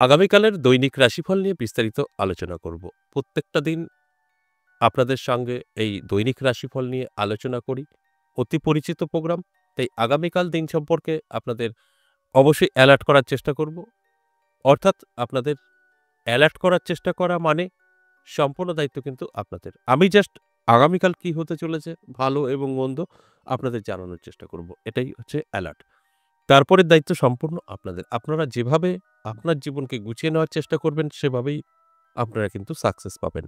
আগামীকালের দৈনিক রাশিফল নিয়ে বিস্তারিত আলোচনা করব। প্রত্যেকটা দিন আপনাদের সঙ্গে এই দৈনিক রাশিফল নিয়ে আলোচনা করি। অতি পরিচিত প্রোগ্রাম। তাই আগামীকাল দিন সম্পর্কে আপনাদের অবশ্যই অ্যালার্ট করার চেষ্টা করব। অর্থাৎ আপনাদের অ্যালার্ট করার চেষ্টা করা মানে সম্পূর্ণ দায়িত্ব কিন্তু আপনাদের। আমি জাস্ট আগামীকাল কি হতে চলেছে ভালো এবং মন্দ আপনাদের জানানোর চেষ্টা করব। এটাই হচ্ছে অ্যালার্ট। তারপরের দায়িত্ব সম্পূর্ণ আপনাদের। আপনারা যেভাবে আপনার জীবনকে গুছিয়ে নেওয়ার চেষ্টা করবেন, সেভাবেই আপনারা কিন্তু সাকসেস পাবেন।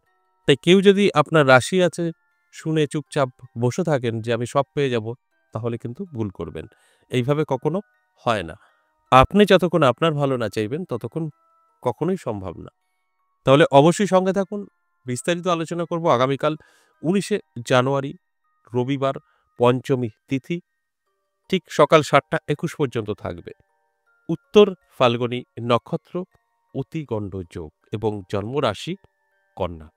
তাই কেউ যদি আপনার রাশি আছে শুনে চুপচাপ বসে থাকেন যে আমি সব পেয়ে যাব, তাহলে কিন্তু ভুল করবেন। এইভাবে কখনো হয় না। আপনি যতক্ষণ আপনার ভালো না চাইবেন, ততক্ষণ কখনোই সম্ভব না। তাহলে অবশ্যই সঙ্গে থাকুন। বিস্তারিত আলোচনা করব আগামীকাল ১৯শে জানুয়ারি রবিবার পঞ্চমী তিথি ঠিক সকাল ৭টা ২১ পর্যন্ত থাকবে। উত্তর ফাল্গুনী নক্ষত্র, অতিগণ্ড যোগ এবং জন্মরাশি কন্যা।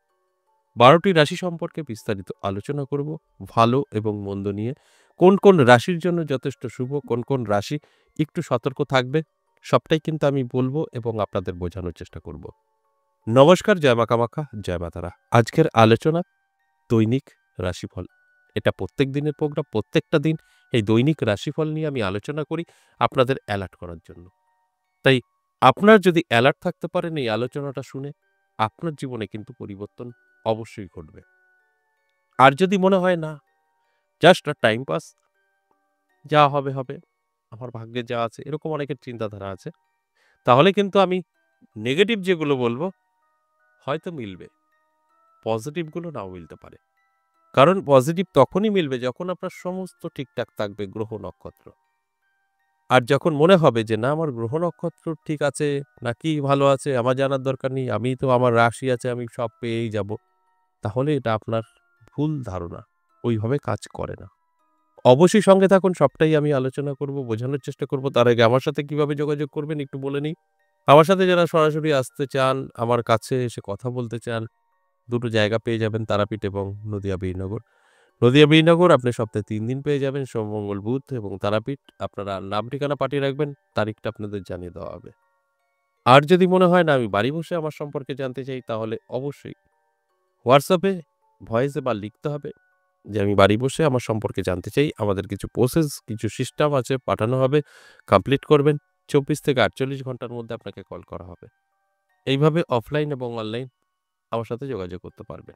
১২টি রাশি সম্পর্কে বিস্তারিত আলোচনা করব ভালো এবং মন্দ নিয়ে। কোন কোন রাশির জন্য যথেষ্ট শুভ, কোন কোন রাশি একটু সতর্ক থাকবে, সবটাই কিন্তু আমি বলবো এবং আপনাদের বোঝানোর চেষ্টা করব। নমস্কার, জয় মা কামাখ্যা, জয় মা তারা। আজকের আলোচনা দৈনিক রাশিফল। এটা প্রত্যেক দিনের প্রোগ্রাম। প্রত্যেকটা দিন এই দৈনিক রাশিফল নিয়ে আমি আলোচনা করি আপনাদের অ্যালার্ট করার জন্য। তাই আপনার যদি অ্যালার্ট থাকতে পারেন এই আলোচনাটা শুনে, আপনার জীবনে কিন্তু পরিবর্তন অবশ্যই ঘটবে। আর যদি মনে হয় না, জাস্ট টাইম পাস, যা হবে হবে, আমার ভাগ্যে যা আছে, এরকম অনেকের চিন্তাধারা আছে, তাহলে কিন্তু আমি নেগেটিভ যেগুলো বলবো হয়তো মিলবে, পজিটিভগুলো নাও মিলতে পারে। কারণ পজিটিভ তখনই মিলবে যখন আপনার সমস্ত ঠিকঠাক থাকবে গ্রহ নক্ষত্র। আর যখন মনে হবে যে না আমার গ্রহ নক্ষত্র ঠিক আছে নাকি ভালো আছে আমার জানার দরকার নেই, আমি তো আমার রাশি আছে আমি সব পেয়েই যাব, তাহলে এটা আপনার ভুল ধারণা। ওইভাবে কাজ করে না। অবশ্যই সঙ্গে থাকুন, সবটাই আমি আলোচনা করব, বোঝানোর চেষ্টা করব। তার আগে আমার সাথে কিভাবে যোগাযোগ করবেন একটু বলে নিই। আমার সাথে যারা সরাসরি আসতে চান, আমার কাছে এসে কথা বলতে চান, দুটো জায়গা পেয়ে যাবেন, তারাপীঠ এবং নদিয়া বীরনগর। নদিয়া বীরনগর আপনি সপ্তাহে ৩ দিন পেয়ে যাবেন, সোম, মঙ্গল, বুধ, এবং তারাপীঠ আপনারা নাম ঠিকানা পাঠিয়ে রাখবেন, তারিখটা আপনাদের জানিয়ে দেওয়া হবে। আর যদি মনে হয় না আমি বাড়ি বসে আমার সম্পর্কে জানতে চাই, তাহলে অবশ্যই হোয়াটসঅ্যাপে ভয়েসে বা লিখতে হবে যে আমি বাড়ি বসে আমার সম্পর্কে জানতে চাই। আমাদের কিছু প্রসেস, কিছু সিস্টেম আছে, পাঠানো হবে, কমপ্লিট করবেন। ২৪ থেকে ৪৮ ঘন্টার মধ্যে আপনাকে কল করা হবে। এইভাবে অফলাইন এবং অনলাইন আমার সাথে যোগাযোগ করতে পারবেন।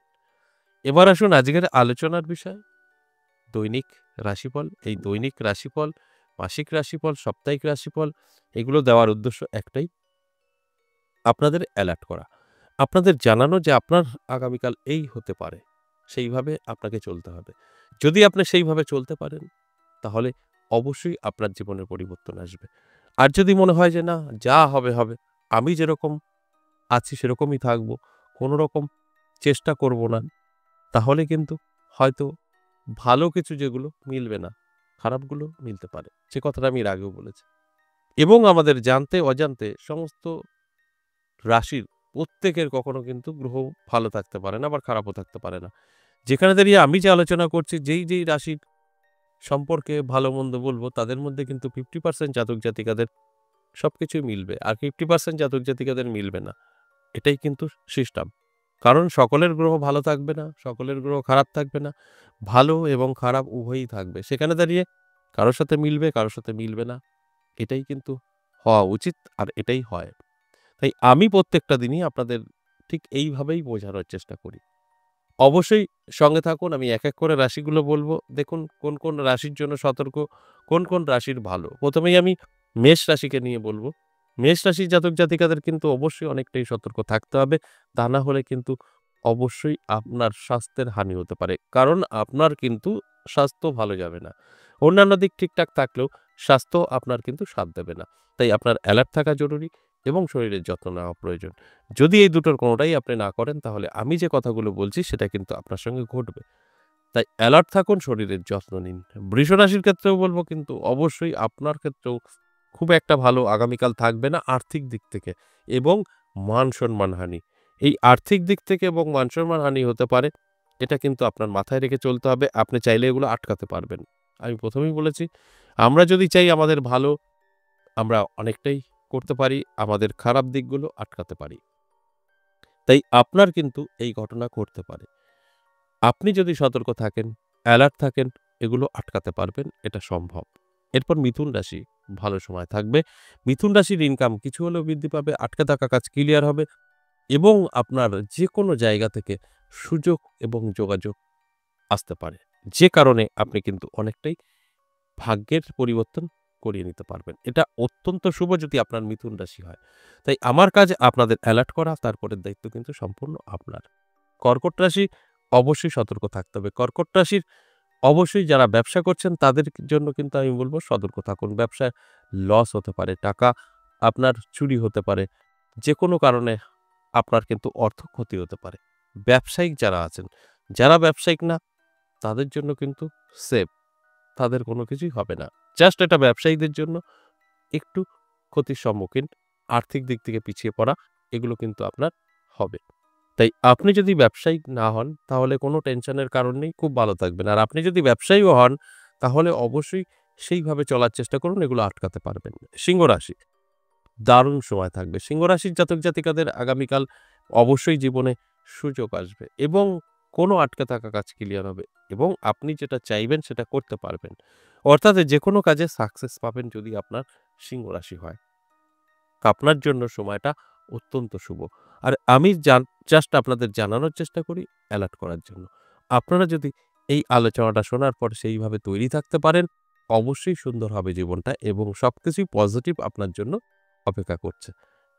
এবার আসুন আজকের আলোচনার বিষয়, দৈনিক রাশিফল। এই দৈনিক রাশিফল, মাসিক রাশিফল, সাপ্তাহিক রাশিফল, এগুলো দেওয়ার উদ্দেশ্য একটাই, আপনাদের অ্যালার্ট করা। আপনাদের জানানো যে আপনার আগামীকাল এই হতে পারে। সেইভাবে আপনাকে চলতে হবে। যদি আপনি সেইভাবে চলতে পারেন, তাহলে অবশ্যই আপনার জীবনে পরিবর্তন আসবে। আর যদি মনে হয় যে না, যা হবে হবে, আমি যেরকম আছি সেরকমই থাকবো, কোনো রকম চেষ্টা করব না, তাহলে কিন্তু হয়তো ভালো কিছু যেগুলো মিলবে না, খারাপগুলো মিলতে পারে। সে কথাটা আমি এর আগেও বলেছি। এবং আমাদের জানতে অজান্তে সমস্ত রাশির প্রত্যেকের কখনো কিন্তু গ্রহ ভালো থাকতে পারে না, আবার খারাপও থাকতে পারে না। যেখানে দাঁড়িয়ে আমি যে আলোচনা করছি, যেই রাশির সম্পর্কে ভালো মন্দ বলবো, তাদের মধ্যে কিন্তু 50% জাতক জাতিকাদের সবকিছুই মিলবে, আর 50% জাতক জাতিকাদের মিলবে না। এটাই কিন্তু সিস্টেম। কারণ সকলের গ্রহ ভালো থাকবে না, সকলের গ্রহ খারাপ থাকবে না। ভালো এবং খারাপ উভয়ই থাকবে। সেখানে দাঁড়িয়ে কারো সাথে মিলবে, কারো সাথে মিলবে না। এটাই কিন্তু হওয়া উচিত, আর এটাই হয়। তাই আমি প্রত্যেকটা দিনই আপনাদের ঠিক এইভাবেই বোঝানোর চেষ্টা করি। অবশ্যই সঙ্গে থাকুন, আমি এক করে রাশিগুলো বলব। দেখুন কোন কোন রাশির জন্য সতর্ক, কোন কোন রাশির ভালো। ১ম এই আমি মেষ রাশিকে নিয়ে বলব। মেষ রাশির জাতক জাতিকাদের কিন্তু অবশ্যই অনেকটাই সতর্ক থাকতে হবে। তা না হলে কিন্তু অবশ্যই আপনার স্বাস্থ্যের হানি হতে পারে। কারণ আপনার কিন্তু স্বাস্থ্য ভালো যাবে না। অন্যান্য দিক ঠিকঠাক থাকলেও স্বাস্থ্য আপনার কিন্তু সাথ দেবে না। তাই আপনার অ্যালার্ট থাকা জরুরি এবং শরীরের যত্ন নেওয়া প্রয়োজন। যদি এই দুটোর কোনোটাই আপনি না করেন, তাহলে আমি যে কথাগুলো বলছি সেটা কিন্তু আপনার সঙ্গে ঘটবে। তাই অ্যালার্ট থাকুন, শরীরের যত্ন নিন। বৃষ রাশির ক্ষেত্রেও বলব, কিন্তু অবশ্যই আপনার ক্ষেত্রেও খুব একটা ভালো আগামীকাল থাকবে না আর্থিক দিক থেকে, এবং মান-সম্মান হানি। এই আর্থিক দিক থেকে এবং মান-সম্মান হানি হতে পারে। এটা কিন্তু আপনার মাথায় রেখে চলতে হবে। আপনি চাইলে এগুলো আটকাতে পারবেন। আমি ১ম এই বলেছি, আমরা যদি চাই আমাদের ভালো, আমরা অনেকটাই করতে পারি, আমাদের খারাপ দিকগুলো আটকাতে পারি। তাই আপনার কিন্তু এই ঘটনা ঘটতে পারে। আপনি যদি সতর্ক থাকেন, অ্যালার্ট থাকেন, এগুলো আটকাতে পারবেন, এটা সম্ভব। এরপর মিথুন রাশি, ভালো সময় থাকবে। মিথুন রাশির ইনকাম কিছু হলেও বৃদ্ধি পাবে, আটকে থাকা কাজ ক্লিয়ার হবে এবং আপনার যেকোনো জায়গা থেকে সুযোগ এবং যোগাযোগ আসতে পারে। যে কারণে আপনি কিন্তু অনেকটাই ভাগ্যের পরিবর্তন করিয়ে নিতে পারবেন। এটা অত্যন্ত শুভ যদি আপনার মিথুন রাশি হয়। তাই আমার কাজ আপনাদের অ্যালার্ট করা, তারপরের দায়িত্ব কিন্তু সম্পূর্ণ আপনার। কর্কট রাশি, অবশ্যই সতর্ক থাকতে হবে। কর্কট রাশির অবশ্যই যারা ব্যবসা করছেন তাদের জন্য কিন্তু আমি বলব সতর্ক থাকুন। ব্যবসায় লস হতে পারে, টাকা আপনার চুরি হতে পারে। যেকোনো কারণে আপনার কিন্তু অর্থ ক্ষতি হতে পারে। ব্যবসায়িক যারা আছেন, যারা ব্যবসায়িক না তাদের জন্য কিন্তু সেফ। তাদের কোনো কিছুই হবে না। জাস্ট এটা ব্যবসায়ীদের জন্য একটু ক্ষতির সম্মুখীন, আর্থিক দিক থেকে পিছিয়ে পড়া এগুলো কিন্তু আপনার হবে। তাই আপনি যদি ব্যবসায়িক না হন তাহলে কোনো টেনশনের কারণ নেই, খুব ভালো থাকবেন। আর আপনি যদি ব্যবসায়ীও হন তাহলে অবশ্যই সেইভাবে চলার চেষ্টা করুন, এগুলো আটকাতে পারবেন। সিংহ রাশি, দারুণ সময় থাকবে। সিংহ রাশির জাতক জাতিকাদের আগামীকাল অবশ্যই জীবনে সুযোগ আসবে এবং কোনো আটকে থাকা কাজ ক্লিয়ার হবে এবং আপনি যেটা চাইবেন সেটা করতে পারবেন। অর্থাৎ যেকোনো কাজে সাকসেস পাবেন যদি আপনার সিংহ রাশি হয়। আপনার জন্য সময়টা অত্যন্ত শুভ। আর আমি জাস্ট আপনাদের জানানোর চেষ্টা করি অ্যালার্ট করার জন্য। আপনারা যদি এই আলোচনাটা শোনার পর সেইভাবে তৈরি থাকতে পারেন, অবশ্যই সুন্দর হবে জীবনটা এবং সবকিছুই পজিটিভ আপনার জন্য অপেক্ষা করছে।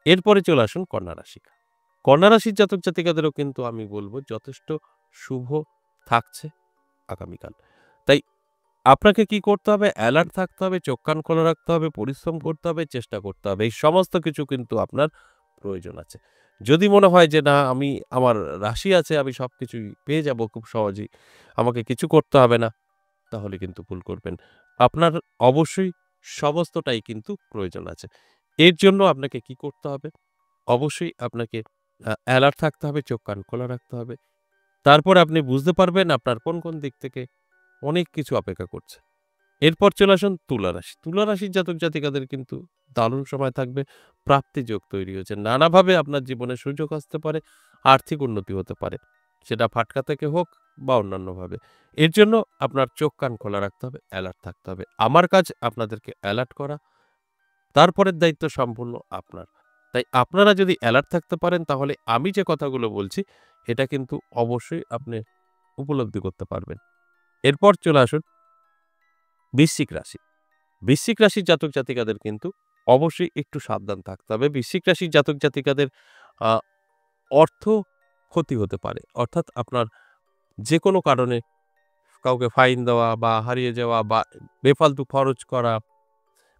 এরপরে চলে আসুন কন্যা রাশি। কন্যা রাশির জাতক জাতিকাদেরও কিন্তু আমি বলব যথেষ্ট শুভ থাকছে আগামীকাল। তাই আপনাকে কি করতে হবে? অ্যালার্ট থাকতে হবে, চোখ কান খোলা রাখতে হবে, পরিশ্রম করতে হবে, চেষ্টা করতে হবে। এই সমস্ত কিছু কিন্তু আপনার প্রয়োজন আছে। যদি মনে হয় যে না আমি আমার রাশি আছে, আমি সবকিছুই পেয়ে যাবো খুব সহজেই, আমাকে কিছু করতে হবে না, তাহলে কিন্তু ভুল করবেন। আপনার অবশ্যই সমস্তটাই কিন্তু প্রয়োজন আছে। এর জন্য আপনাকে কি করতে হবে? অবশ্যই আপনাকে অ্যালার্ট থাকতে হবে, চোখ কান খোলা রাখতে হবে। তারপর আপনি বুঝতে পারবেন আপনার কোন দিক থেকে অনেক কিছু অপেক্ষা করছে। এরপর চলে আসুন তুলা রাশি। তুলা রাশির জাতক জাতিকাদের কিন্তু দারুণ সময় থাকবে। প্রাপ্তি যোগ তৈরি হয়েছে। নানাভাবে আপনার জীবনে সুযোগ আসতে পারে, আর্থিক উন্নতি হতে পারে। সেটা ফাটকা থেকে হোক বা অন্যান্যভাবে। এর জন্য আপনার চোখ কান খোলা রাখতে হবে, অ্যালার্ট থাকতে হবে। আমার কাজ আপনাদেরকে অ্যালার্ট করা, তারপরের দায়িত্ব সম্পূর্ণ আপনার। তাই আপনারা যদি অ্যালার্ট থাকতে পারেন তাহলে আমি যে কথাগুলো বলছি এটা কিন্তু অবশ্যই আপনি উপলব্ধি করতে পারবেন। এরপর চলে আসুন বৃশ্চিক রাশি। বৃশ্চিক রাশির জাতক জাতিকাদের কিন্তু অবশ্যই একটু সাবধান থাকতে হবে। বৃশ্চিক রাশির জাতক জাতিকাদের আ অর্থ ক্ষতি হতে পারে। অর্থাৎ আপনার যেকোনো কারণে কাউকে ফাইন দেওয়া বা হারিয়ে যাওয়া বা বেফালতু খরচ করা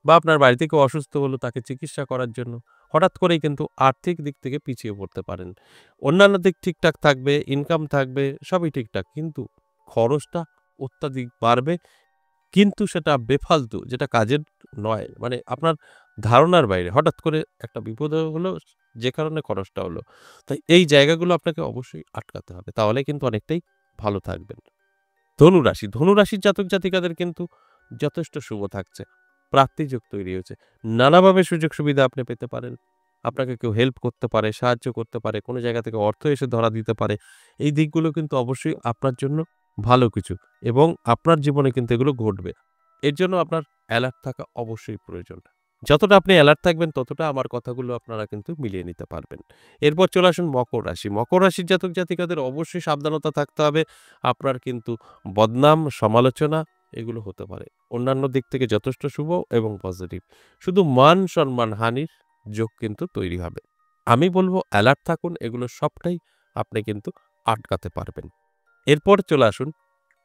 বা আপনার বাড়িতে কেউ অসুস্থ হলো তাকে চিকিৎসা করার জন্য হঠাৎ করেই কিন্তু আর্থিক দিক থেকে পিছিয়ে পড়তে পারেন। অন্যান্য দিক ঠিকঠাক থাকবে, ইনকাম থাকবে, সবই ঠিকঠাক। কিন্তু খরচটা অত্যাধিক বাড়বে কিন্তু সেটা বেফালতু যেটা কাজের নয়। মানে আপনার ধারণার বাইরে। হঠাৎ করে একটা বিপদ হলো যে কারণে খরচটা হলো। তাই এই জায়গাগুলো আপনাকে অবশ্যই আটকাতে হবে। তাহলে কিন্তু অনেকটাই ভালো থাকবেন। ধনুরাশি, ধনুরাশির জাতক জাতিকাদের কিন্তু যথেষ্ট শুভ থাকছে। প্রাপ্তিযোগ তৈরি হয়েছে। নানাভাবে সুযোগ সুবিধা আপনি পেতে পারেন। আপনাকে কেউ হেল্প করতে পারে, সাহায্য করতে পারে, কোনো জায়গা থেকে অর্থ এসে ধরা দিতে পারে। এই দিকগুলো কিন্তু অবশ্যই আপনার জন্য ভালো কিছু এবং আপনার জীবনে কিন্তু এগুলো ঘটবে। এর জন্য আপনার অ্যালার্ট থাকা অবশ্যই প্রয়োজন। যতটা আপনি অ্যালার্ট থাকবেন ততটা আমার কথাগুলো আপনারা কিন্তু মিলিয়ে নিতে পারবেন। এরপর চলে আসুন মকর রাশি। মকর রাশির জাতক জাতিকাদের অবশ্যই সাবধানতা থাকতে হবে। আপনার কিন্তু বদনাম, সমালোচনা এগুলো হতে পারে। অন্যান্য দিক থেকে যথেষ্ট শুভ এবং পজিটিভ। শুধু মান-সম্মান হানির যোগ কিন্তু তৈরি হবে। আমি বলব অ্যালার্ট থাকুন, এগুলো সবটাই আপনি কিন্তু আটকাতে পারবেন। এরপর চলে আসুন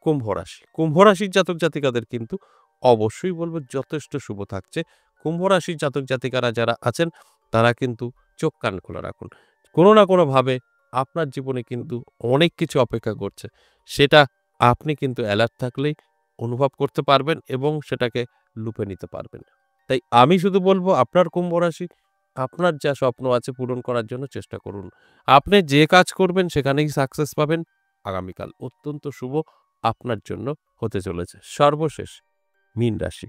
কুম্ভ রাশি। কুম্ভ রাশির জাতক জাতিকাদের কিন্তু অবশ্যই বলব যথেষ্ট শুভ থাকছে। কুম্ভ রাশির জাতক জাতিকারা যারা আছেন তারা কিন্তু চোখ কান খোলা রাখুন। কোনো না কোনোভাবে আপনার জীবনে কিন্তু অনেক কিছু অপেক্ষা করছে। সেটা আপনি কিন্তু অ্যালার্ট থাকলেই অনুভব করতে পারবেন এবং সেটাকে লুপে নিতে পারবেন। তাই আমি শুধু বলব আপনার কুম্ভ রাশি, আপনার যা স্বপ্ন আছে পূরণ করার জন্য চেষ্টা করুন। আপনি যে কাজ করবেন সেখানেই সাকসেস পাবেন। আগামীকাল অত্যন্ত শুভ আপনার জন্য হতে চলেছে। সর্বশেষ মীন রাশি।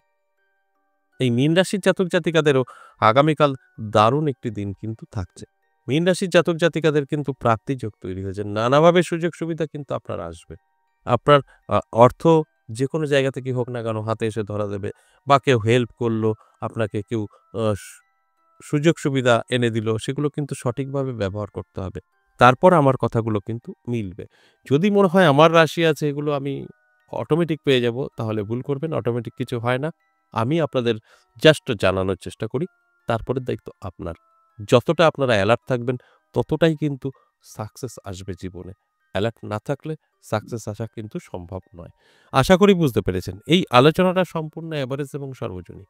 এই মীন রাশির জাতক জাতিকাদেরও আগামীকাল দারুণ একটি দিন কিন্তু থাকছে। মীন রাশির জাতক জাতিকাদের কিন্তু প্রাপ্তিযোগ তৈরি হয়েছে। নানাভাবে সুযোগ সুবিধা কিন্তু আপনার আসবে। আপনার আ অর্থ যেকোনো জায়গা থেকেই হোক না কেন হাতে এসে ধরা দেবে, বা কেউ হেল্প করলো, আপনাকে কেউ আ সুযোগ সুবিধা এনে দিল, সেগুলো কিন্তু সঠিকভাবে ব্যবহার করতে হবে। তারপর আমার কথাগুলো কিন্তু মিলবে। যদি মনে হয় আমার রাশি আছে এগুলো আমি অটোমেটিক পেয়ে যাব, তাহলে ভুল করবেন। অটোমেটিক কিছু হয় না। আমি আপনাদের জাস্ট জানানোর চেষ্টা করি। তারপরের দায়িত্ব আপনার। যতটা আপনারা এলার্ট থাকবেন ততটাই কিন্তু সাকসেস আসবে জীবনে। এলার্ট না থাকলে সাকসেস আসা কিন্তু সম্ভব নয়। আশা করি বুঝতে পেরেছেন। এই আলোচনাটা সম্পূর্ণ এভারেজ এবং সর্বজনীন।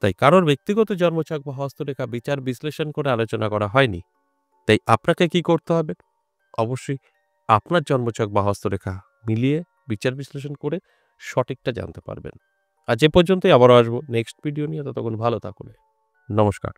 তাই কারোর ব্যক্তিগত জন্মছক বা হস্তরেখা বিচার বিশ্লেষণ করে আলোচনা করা হয়নি। তাই আপনাকে কি করতে হবে? অবশ্যই আপনার জন্মছক বা হস্তরেখা মিলিয়ে বিচার বিশ্লেষণ করে সঠিকটা জানতে পারবেন। আজ এ পর্যন্তই, আবারও আসবো নেক্সট ভিডিও নিয়ে। ততক্ষণ ভালো থাকুন। নমস্কার।